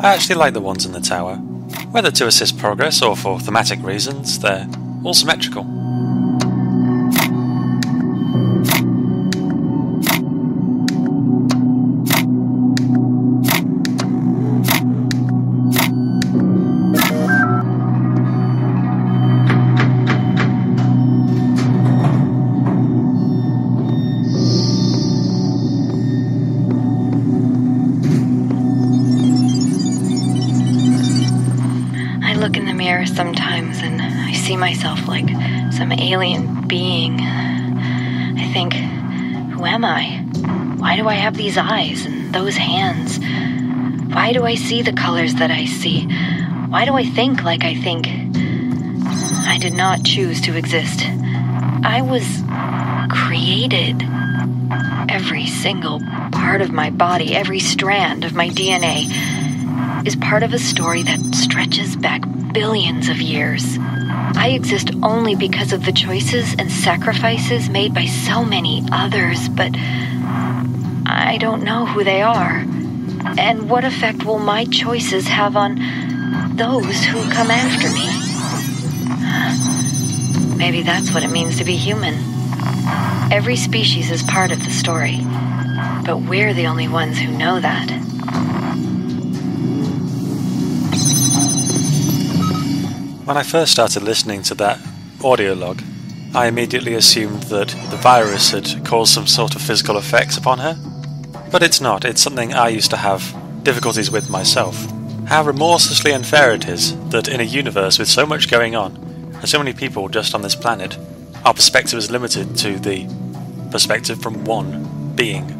I actually like the ones in the tower. Whether to assist progress or for thematic reasons, they're all symmetrical. Sometimes, and I see myself like some alien being. I think, who am I? Why do I have these eyes and those hands? Why do I see the colors that I see? Why do I think like I think? I did not choose to exist. I was created. Every single part of my body, every strand of my DNA is part of a story that stretches back billions of years. I exist only because of the choices and sacrifices made by so many others, but I don't know who they are. And what effect will my choices have on those who come after me? Maybe that's what it means to be human. Every species is part of the story, but we're the only ones who know that. When I first started listening to that audio log, I immediately assumed that the virus had caused some sort of physical effects upon her. But it's not, it's something I used to have difficulties with myself. How remorselessly unfair it is that in a universe with so much going on, and so many people just on this planet, our perspective is limited to the perspective from one being.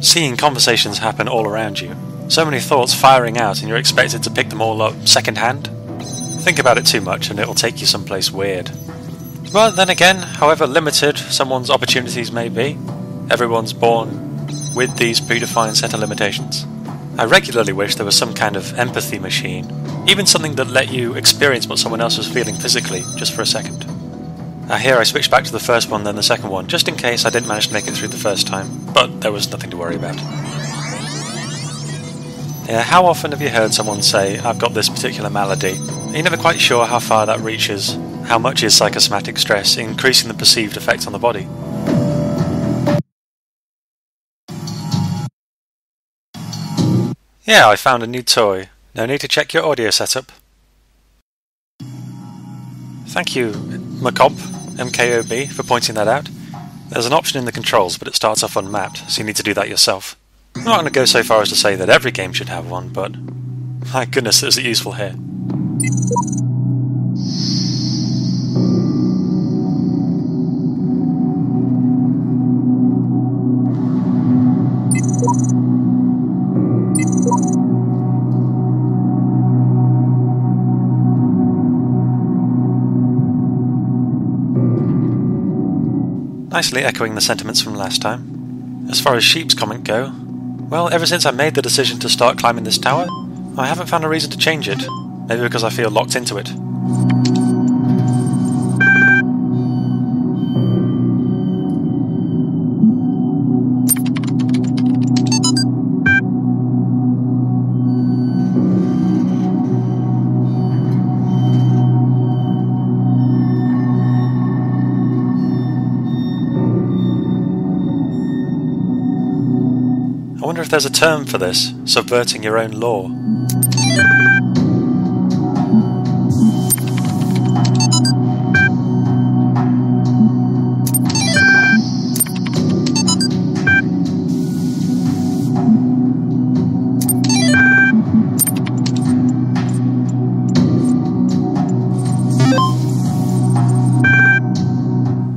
Seeing conversations happen all around you, so many thoughts firing out and you're expected to pick them all up second-hand. Think about it too much and it'll take you someplace weird. But then again, however limited someone's opportunities may be, everyone's born with these predefined set of limitations. I regularly wish there was some kind of empathy machine, even something that let you experience what someone else was feeling physically, just for a second. Here I switched back to the first one, then the second one, just in case I didn't manage to make it through the first time, but there was nothing to worry about. Yeah, how often have you heard someone say, I've got this particular malady? You're never quite sure how far that reaches. How much is psychosomatic stress increasing the perceived effect on the body? Yeah, I found a new toy. No need to check your audio setup. Thank you, Macob, MKOB, for pointing that out. There's an option in the controls, but it starts off unmapped, so you need to do that yourself. I'm not going to go so far as to say that every game should have one, but my goodness, is it useful here. Nicely echoing the sentiments from last time. As far as Sheep's comment go, well, ever since I made the decision to start climbing this tower, I haven't found a reason to change it. Maybe because I feel locked into it. I wonder if there's a term for this, subverting your own law.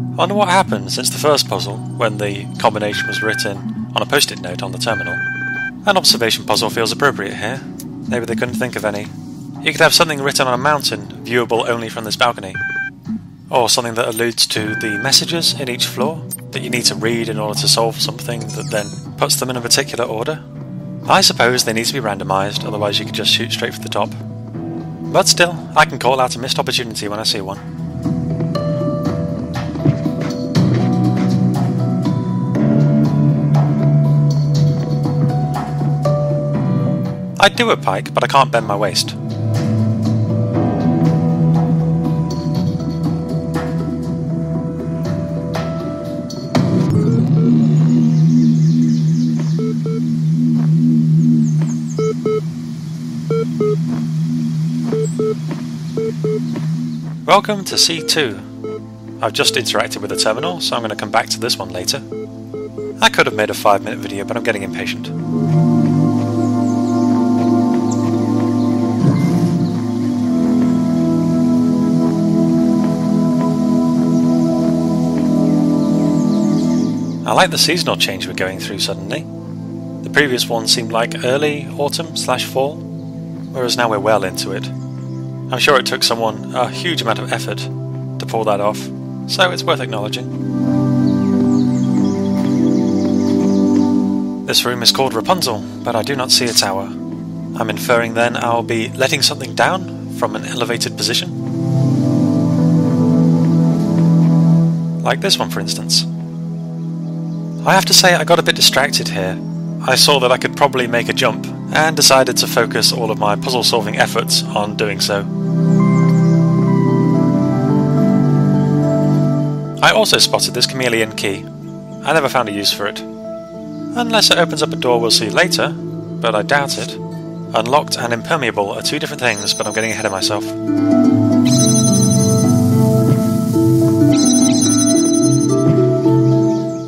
I wonder what happened since the first puzzle, when the combination was written on a post-it note on the terminal. An observation puzzle feels appropriate here. Maybe they couldn't think of any. You could have something written on a mountain, viewable only from this balcony. Or something that alludes to the messages in each floor that you need to read in order to solve something that then puts them in a particular order. I suppose they need to be randomised, otherwise you could just shoot straight for the top. But still, I can call out a missed opportunity when I see one. I'd do a pike, but I can't bend my waist. Welcome to C-2. I've just interacted with the terminal, so I'm going to come back to this one later. I could have made a 5-minute video, but I'm getting impatient. I like the seasonal change we're going through suddenly. The previous one seemed like early autumn/fall, whereas now we're well into it. I'm sure it took someone a huge amount of effort to pull that off, so it's worth acknowledging. This room is called Rapunzel, but I do not see a tower. I'm inferring then I'll be letting something down from an elevated position. Like this one, for instance. I have to say I got a bit distracted here. I saw that I could probably make a jump, and decided to focus all of my puzzle-solving efforts on doing so. I also spotted this chameleon key. I never found a use for it. Unless it opens up a door we'll see later, but I doubt it. Unlocked and impermeable are two different things, but I'm getting ahead of myself.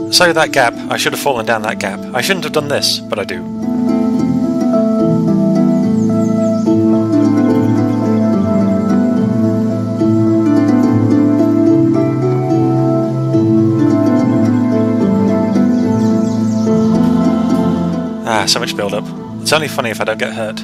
So that gap, I should have fallen down that gap. I shouldn't have done this, but I do. So much build-up. It's only funny if I don't get hurt.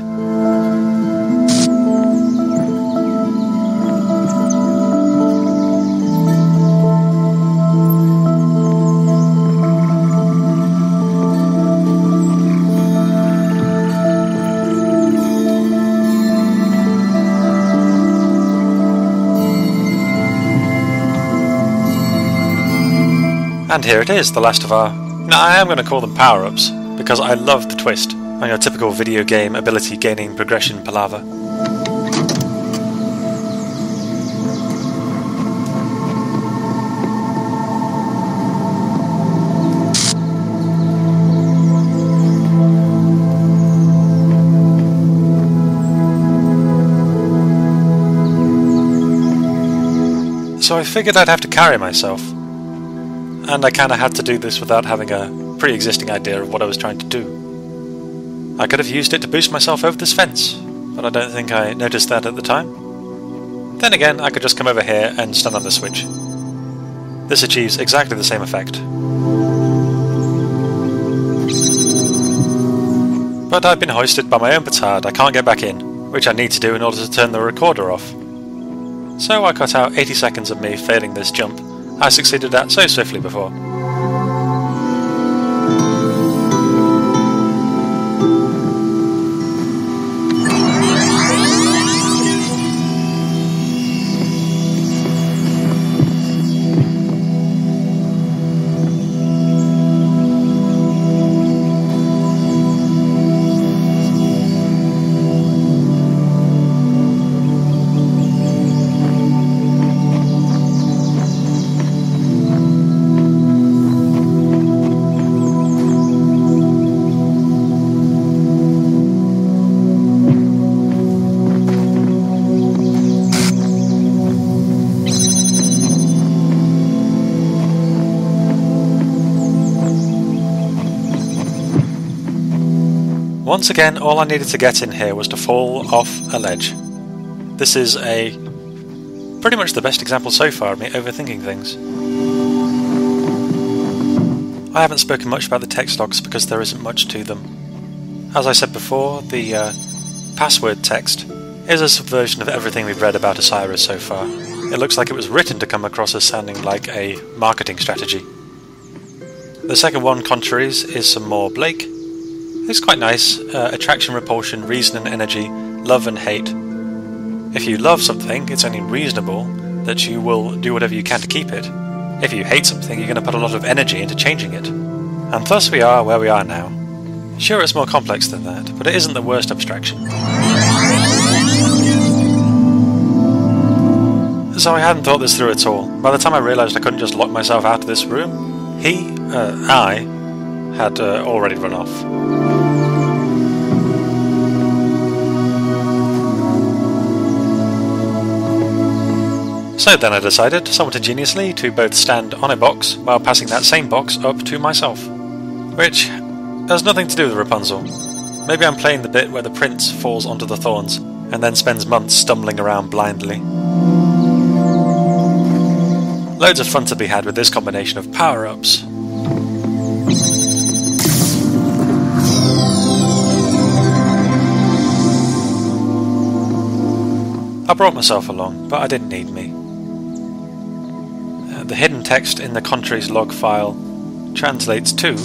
And here it is, the last of our... Now, I am going to call them power-ups, because I love the twist on your typical video game ability gaining progression palaver. So I figured I'd have to carry myself, and I kinda had to do this without having a pre-existing idea of what I was trying to do. I could have used it to boost myself over this fence, but I don't think I noticed that at the time. Then again, I could just come over here and stun on the switch. This achieves exactly the same effect. But I've been hoisted by my own petard, I can't get back in, which I need to do in order to turn the recorder off. So I cut out 80 seconds of me failing this jump I succeeded at so swiftly before. Once again, all I needed to get in here was to fall off a ledge. This is pretty much the best example so far of me overthinking things. I haven't spoken much about the text logs because there isn't much to them. As I said before, the password text is a subversion of everything we've read about Osiris so far. It looks like it was written to come across as sounding like a marketing strategy. The second one, Contraries, is some more Blake. It's quite nice. Attraction, repulsion, reason and energy, love and hate. If you love something, it's only reasonable that you will do whatever you can to keep it. If you hate something, you're going to put a lot of energy into changing it. And thus we are where we are now. Sure, it's more complex than that, but it isn't the worst abstraction. So I hadn't thought this through at all. By the time I realised I couldn't just lock myself out of this room, I had already run off. So then I decided, somewhat ingeniously, to both stand on a box while passing that same box up to myself. Which has nothing to do with Rapunzel. Maybe I'm playing the bit where the prince falls onto the thorns and then spends months stumbling around blindly. Loads of fun to be had with this combination of power-ups. I brought myself along, but I didn't need me. The hidden text in the country's log file translates to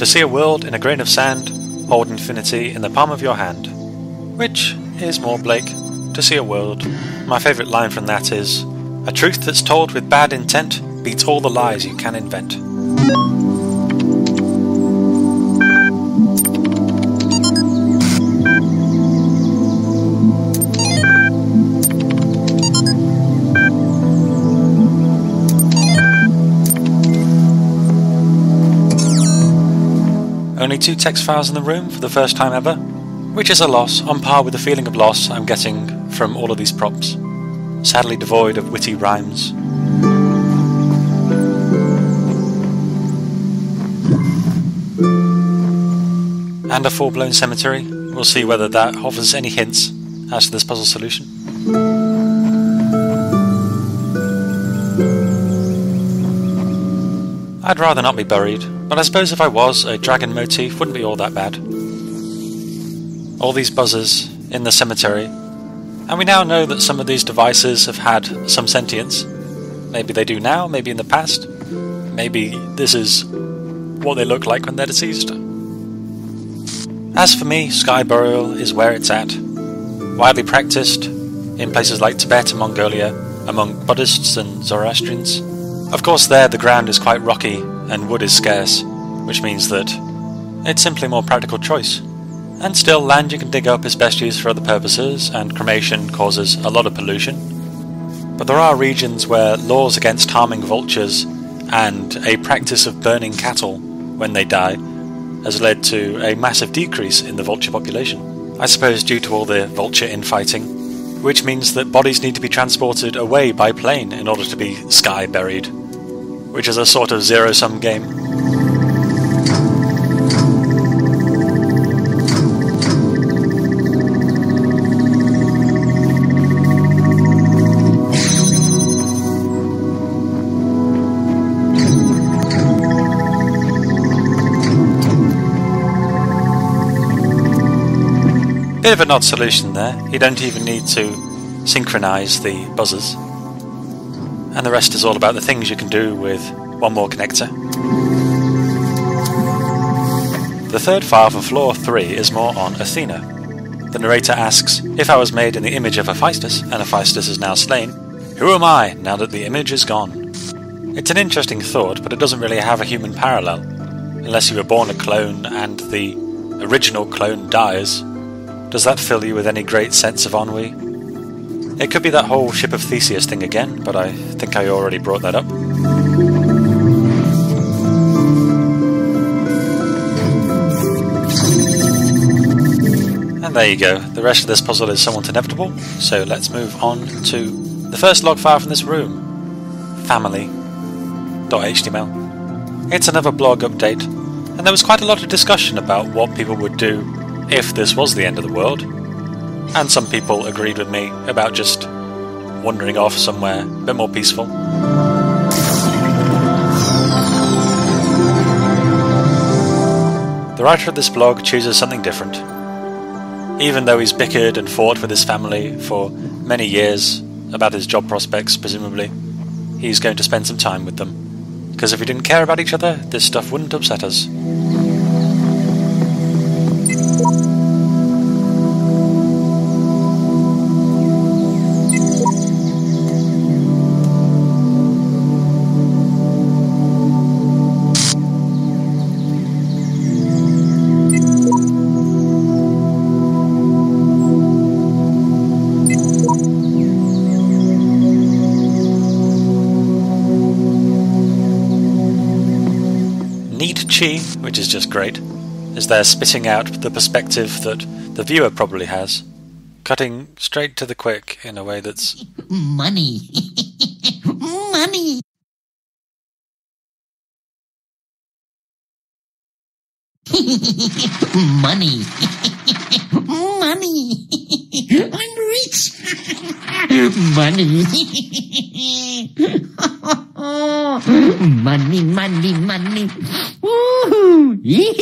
see a world in a grain of sand, hold infinity in the palm of your hand. Which is more Blake, to see a world. My favourite line from that is, a truth that's told with bad intent beats all the lies you can invent. Only 2 text files in the room for the first time ever, which is a loss, on par with the feeling of loss I'm getting from all of these props, sadly devoid of witty rhymes. And a full-blown cemetery. We'll see whether that offers any hints as to this puzzle solution. I'd rather not be buried, but I suppose if I was, a dragon motif wouldn't be all that bad. All these buzzers in the cemetery, and we now know that some of these devices have had some sentience. Maybe they do now, maybe in the past. Maybe this is what they look like when they're deceased. As for me, sky burial is where it's at. Widely practiced in places like Tibet and Mongolia, among Buddhists and Zoroastrians. Of course there the ground is quite rocky and wood is scarce, which means that it's simply a more practical choice. And still, land you can dig up is best used for other purposes, and cremation causes a lot of pollution. But there are regions where laws against harming vultures and a practice of burning cattle when they die has led to a massive decrease in the vulture population. I suppose due to all the vulture infighting, which means that bodies need to be transported away by plane in order to be sky buried, which is a sort of zero-sum game. Bit of an odd solution there. You don't even need to synchronise the buzzers. And the rest is all about the things you can do with one more connector. The third file for floor 3 is more on Athena. The narrator asks, if I was made in the image of Hephaestus, and Hephaestus is now slain, who am I now that the image is gone? It's an interesting thought, but it doesn't really have a human parallel. Unless you were born a clone and the original clone dies, does that fill you with any great sense of ennui? It could be that whole Ship of Theseus thing again, but I think I already brought that up. And there you go, the rest of this puzzle is somewhat inevitable, so let's move on to the first log file from this room. Family.html. It's another blog update, and there was quite a lot of discussion about what people would do if this was the end of the world. And some people agreed with me about just wandering off somewhere a bit more peaceful. The writer of this blog chooses something different. Even though he's bickered and fought with his family for many years about his job prospects, presumably, he's going to spend some time with them. Because if we didn't care about each other, this stuff wouldn't upset us. need chi, which is just great, is there spitting out the perspective that the viewer probably has, cutting straight to the quick in a way that's... Money. Money. Money. Money. I'm rich. Money. Money, money, money. Woo! Yeah!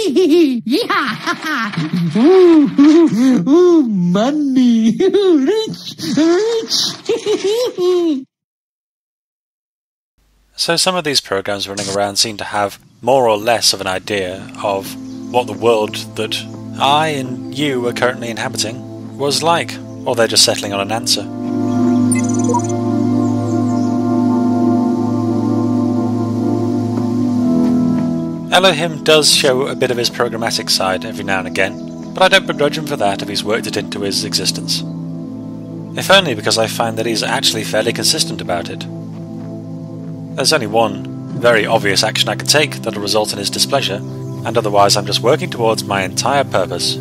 Ooh, money. Rich, rich. So some of these programs running around seem to have more or less of an idea of what the world that I and you are currently inhabiting was like, or they're just settling on an answer. Elohim does show a bit of his programmatic side every now and again, but I don't begrudge him for that if he's worked it into his existence. If only because I find that he's actually fairly consistent about it. There's only one very obvious action I can take that'll result in his displeasure, and otherwise I'm just working towards my entire purpose.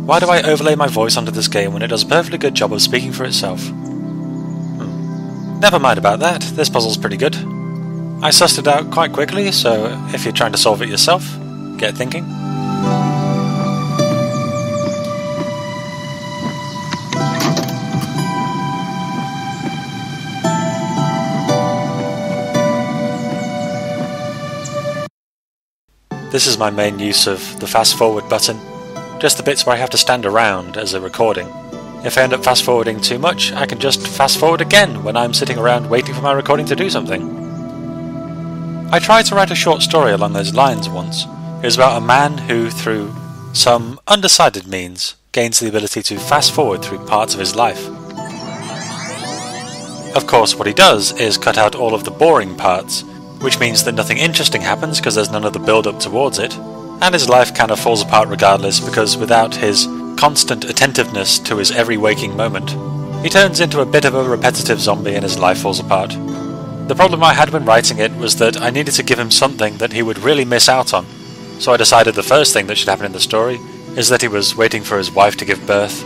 Why do I overlay my voice onto this game when it does a perfectly good job of speaking for itself? Never mind about that, this puzzle's pretty good. I sussed it out quite quickly, so if you're trying to solve it yourself, get thinking. This is my main use of the fast forward button, just the bits where I have to stand around as a recording. If I end up fast forwarding too much, I can just fast forward again when I'm sitting around waiting for my recording to do something. I tried to write a short story along those lines once. It was about a man who, through some undecided means, gains the ability to fast forward through parts of his life. Of course, what he does is cut out all of the boring parts, which means that nothing interesting happens because there's none of the build-up towards it, and his life kind of falls apart regardless because without his constant attentiveness to his every waking moment, he turns into a bit of a repetitive zombie and his life falls apart. The problem I had when writing it was that I needed to give him something that he would really miss out on, so I decided the first thing that should happen in the story is that he was waiting for his wife to give birth.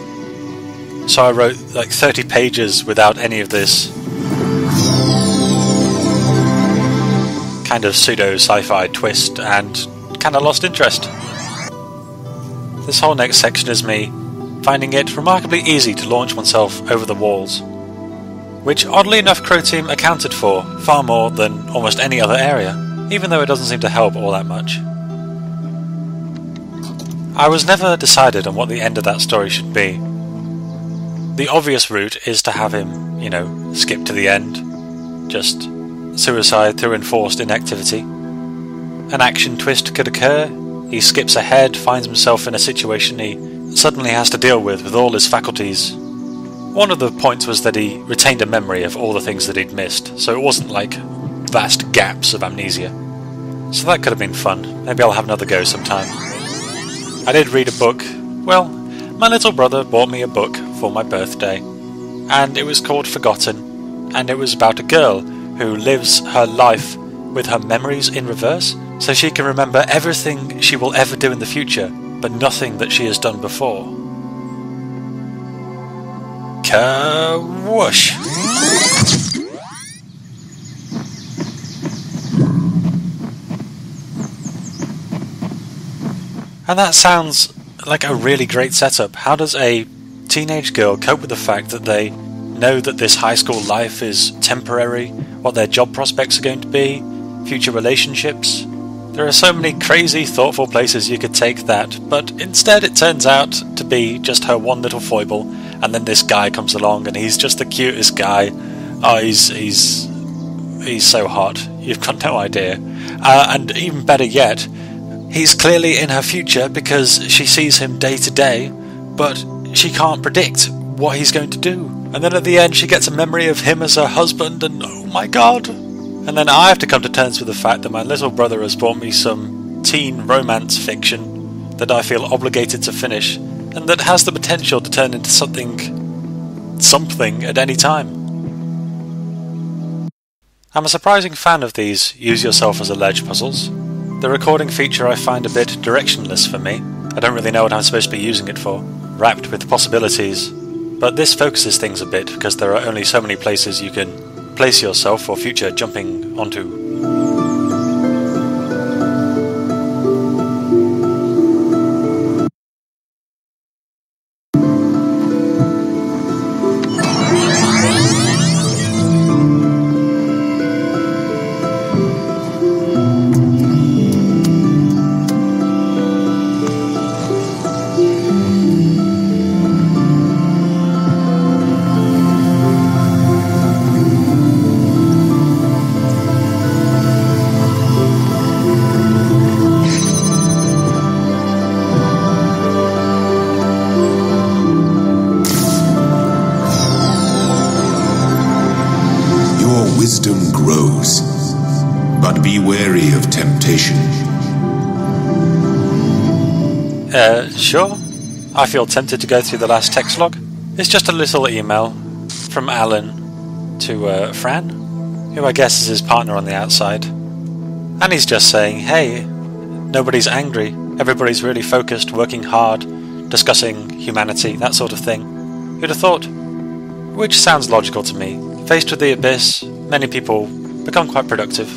So I wrote like 30 pages without any of this kind of pseudo-sci-fi twist and kind of lost interest. This whole next section is me finding it remarkably easy to launch oneself over the walls, which oddly enough Crow Team accounted for far more than almost any other area, even though it doesn't seem to help all that much. I was never decided on what the end of that story should be. The obvious route is to have him, skip to the end, just suicide through enforced inactivity. An action twist could occur, he skips ahead, finds himself in a situation he suddenly has to deal with all his faculties. One of the points was that he retained a memory of all the things that he'd missed, so it wasn't like vast gaps of amnesia. So that could have been fun. Maybe I'll have another go sometime. I did read a book. Well, my little brother bought me a book for my birthday, and it was called Forgotten, and it was about a girl who lives her life with her memories in reverse, so she can remember everything she will ever do in the future, but nothing that she has done before. Ka-whoosh! And that sounds like a really great setup. How does a teenage girl cope with the fact that they know that this high school life is temporary, what their job prospects are going to be, future relationships? There are so many crazy, thoughtful places you could take that, but instead it turns out to be just her one little foible, and then this guy comes along and he's just the cutest guy. Oh, he's so hot. You've got no idea. And even better yet, he's clearly in her future because she sees him day to day, but she can't predict what he's going to do. And then at the end she gets a memory of him as her husband, and oh my god! And then I have to come to terms with the fact that my little brother has bought me some teen romance fiction that I feel obligated to finish, and that has the potential to turn into something at any time. I'm a surprising fan of these use yourself as a ledge puzzles. The recording feature I find a bit directionless for me. I don't really know what I'm supposed to be using it for, wrapped with possibilities. But this focuses things a bit because there are only so many places you can place yourself for future jumping onto. Wisdom grows, but be wary of temptation. Sure. I feel tempted to go through the last text log. It's just a little email from Alan to Fran, who I guess is his partner on the outside. And he's just saying, hey, nobody's angry, everybody's really focused, working hard, discussing humanity, that sort of thing. Who'd have thought? Which sounds logical to me. Faced with the abyss, many people become quite productive.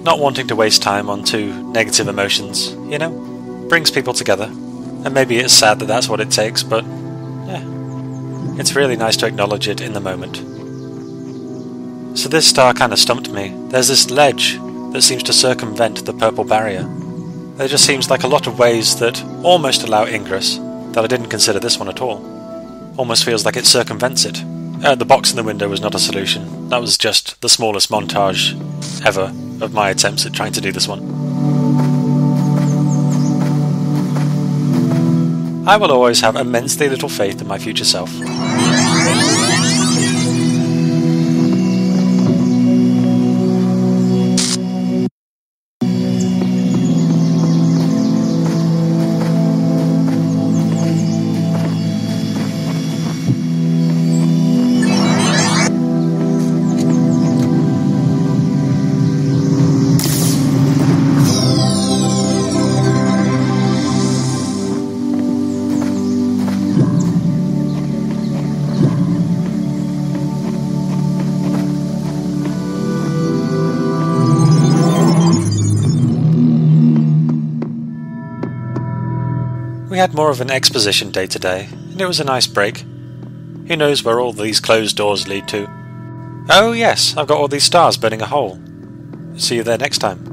Not wanting to waste time on too negative emotions, brings people together. And maybe it's sad that that's what it takes, but yeah, it's really nice to acknowledge it in the moment. So this star kind of stumped me. There's this ledge that seems to circumvent the purple barrier. There just seems like a lot of ways that almost allow ingress, that I didn't consider this one at all. Almost feels like it circumvents it. The box in the window was not a solution. That was just the smallest montage ever of my attempts at trying to do this one. I will always have immensely little faith in my future self. We had more of an exposition day today, and it was a nice break. Who knows where all these closed doors lead to? Oh yes, I've got all these stars burning a hole. See you there next time.